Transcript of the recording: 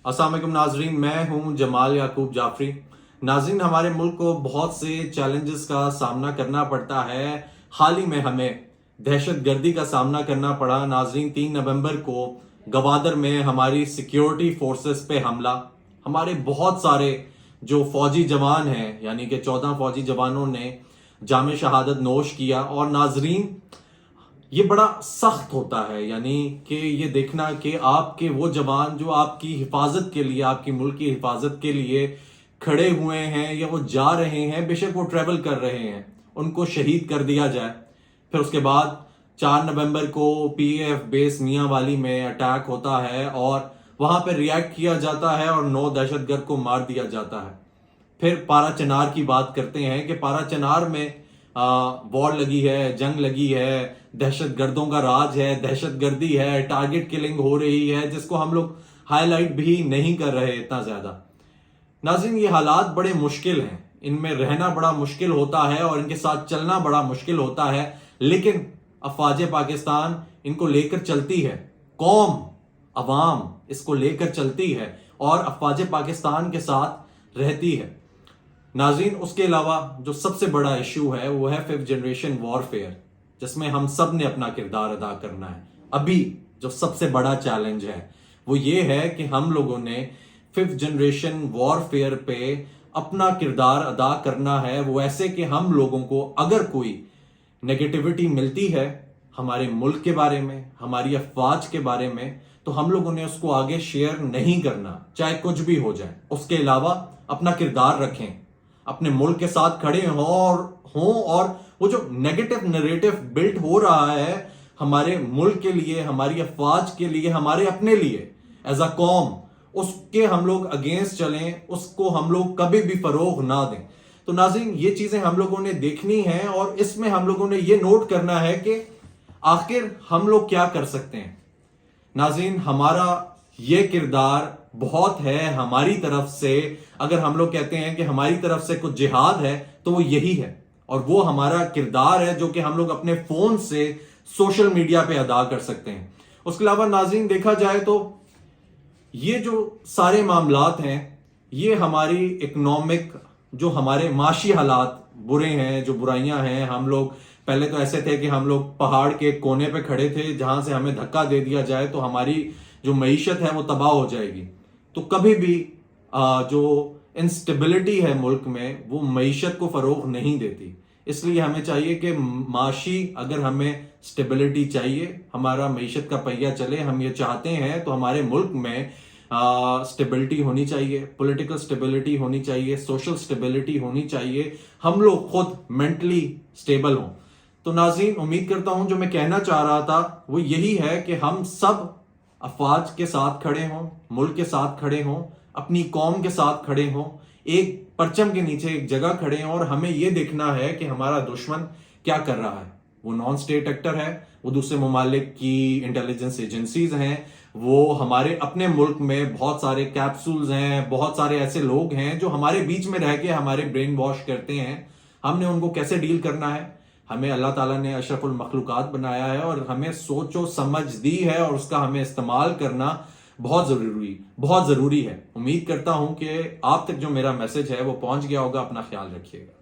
السلام علیکم ناظرین، میں ہوں جمال یعقوب جعفری۔ ناظرین، ہمارے ملک کو بہت سے چیلنجز کا سامنا کرنا پڑتا ہے۔ حال ہی میں ہمیں دہشت گردی کا سامنا کرنا پڑا۔ ناظرین، 3 نومبر کو گوادر میں ہماری سیکیورٹی فورسز پہ حملہ، ہمارے بہت سارے جو فوجی جوان ہیں، یعنی کہ 14 فوجی جوانوں نے جام شہادت نوش کیا۔ اور ناظرین، یہ بڑا سخت ہوتا ہے، یعنی کہ یہ دیکھنا کہ آپ کے وہ جوان جو آپ کی حفاظت کے لیے، آپ کی ملک کی حفاظت کے لیے کھڑے ہوئے ہیں یا وہ جا رہے ہیں، بے شک وہ ٹریول کر رہے ہیں، ان کو شہید کر دیا جائے۔ پھر اس کے بعد 4 نومبر کو پی اے ایف بیس میاں والی میں اٹیک ہوتا ہے اور وہاں پہ ریئیکٹ کیا جاتا ہے اور 9 دہشت گرد کو مار دیا جاتا ہے۔ پھر پارا چنار کی بات کرتے ہیں کہ پارا چنار میں وار لگی ہے، جنگ لگی ہے، دہشت گردوں کا راج ہے، دہشت گردی ہے، ٹارگٹ کلنگ ہو رہی ہے، جس کو ہم لوگ ہائی لائٹ بھی نہیں کر رہے اتنا زیادہ۔ ناظرین، یہ حالات بڑے مشکل ہیں، ان میں رہنا بڑا مشکل ہوتا ہے اور ان کے ساتھ چلنا بڑا مشکل ہوتا ہے، لیکن افواج پاکستان ان کو لے کر چلتی ہے، قوم، عوام اس کو لے کر چلتی ہے اور افواج پاکستان کے ساتھ رہتی ہے۔ ناظرین، اس کے علاوہ جو سب سے بڑا ایشو ہے وہ ہے 5th جنریشن وارفیئر، جس میں ہم سب نے اپنا کردار ادا کرنا ہے۔ ابھی جو سب سے بڑا چیلنج ہے وہ یہ ہے کہ ہم لوگوں نے 5th جنریشن وارفیئر پہ اپنا کردار ادا کرنا ہے، وہ ایسے کہ ہم لوگوں کو اگر کوئی نیگیٹیوٹی ملتی ہے ہمارے ملک کے بارے میں، ہماری افواج کے بارے میں، تو ہم لوگوں نے اس کو آگے شیئر نہیں کرنا، چاہے کچھ بھی ہو جائے۔ اس کے علاوہ اپنا کردار رکھیں، اپنے ملک کے ساتھ کھڑے ہوں اور وہ جو نیگیٹو نریٹو بلٹ ہو رہا ہے ہمارے ملک کے لیے، ہماری افواج کے لیے، ہمارے اپنے لیے ایز اے قوم، اس کے ہم لوگ اگینسٹ چلیں، اس کو ہم لوگ کبھی بھی فروغ نہ دیں۔ تو ناظرین، یہ چیزیں ہم لوگوں نے دیکھنی ہیں اور اس میں ہم لوگوں نے یہ نوٹ کرنا ہے کہ آخر ہم لوگ کیا کر سکتے ہیں۔ ناظرین، ہمارا یہ کردار بہت ہے ہماری طرف سے۔ اگر ہم لوگ کہتے ہیں کہ ہماری طرف سے کچھ جہاد ہے تو وہ یہی ہے، اور وہ ہمارا کردار ہے جو کہ ہم لوگ اپنے فون سے سوشل میڈیا پہ ادا کر سکتے ہیں۔ اس کے علاوہ ناظرین، دیکھا جائے تو یہ جو سارے معاملات ہیں، یہ ہماری اکنامک، جو ہمارے معاشی حالات برے ہیں، جو برائیاں ہیں، ہم لوگ پہلے تو ایسے تھے کہ ہم لوگ پہاڑ کے کونے پہ کھڑے تھے، جہاں سے ہمیں دھکا دے دیا جائے تو ہماری جو معیشت ہے وہ تباہ ہو جائے گی۔ تو کبھی بھی جو انسٹیبلٹی ہے ملک میں، وہ معیشت کو فروغ نہیں دیتی۔ اس لیے ہمیں چاہیے کہ معاشی، اگر ہمیں سٹیبلٹی چاہیے، ہمارا معیشت کا پہیہ چلے، ہم یہ چاہتے ہیں، تو ہمارے ملک میں سٹیبلٹی ہونی چاہیے، پولیٹیکل سٹیبلٹی ہونی چاہیے، سوشل سٹیبلٹی ہونی چاہیے، ہم لوگ خود مینٹلی سٹیبل ہوں۔ تو ناظرین، امید کرتا ہوں جو میں کہنا چاہ رہا تھا وہ یہی ہے کہ ہم سب افواج کے ساتھ کھڑے ہوں، ملک کے ساتھ کھڑے ہوں، اپنی قوم کے ساتھ کھڑے ہوں، ایک پرچم کے نیچے ایک جگہ کھڑے ہیں، اور ہمیں یہ دیکھنا ہے کہ ہمارا دشمن کیا کر رہا ہے۔ وہ نان سٹیٹ ایکٹر ہے، وہ دوسرے ممالک کی انٹیلیجنس ایجنسیز ہیں، وہ ہمارے اپنے ملک میں بہت سارے کیپسولز ہیں، بہت سارے ایسے لوگ ہیں جو ہمارے بیچ میں رہ کے ہمارے برین واش کرتے ہیں۔ ہم نے ان کو کیسے ڈیل کرنا ہے؟ ہمیں اللہ تعالیٰ نے اشرف المخلوقات بنایا ہے اور ہمیں سوچ و سمجھ دی ہے، اور اس کا ہمیں استعمال کرنا بہت ضروری ہے۔ امید کرتا ہوں کہ آپ تک جو میرا میسج ہے وہ پہنچ گیا ہوگا۔ اپنا خیال رکھیے گا۔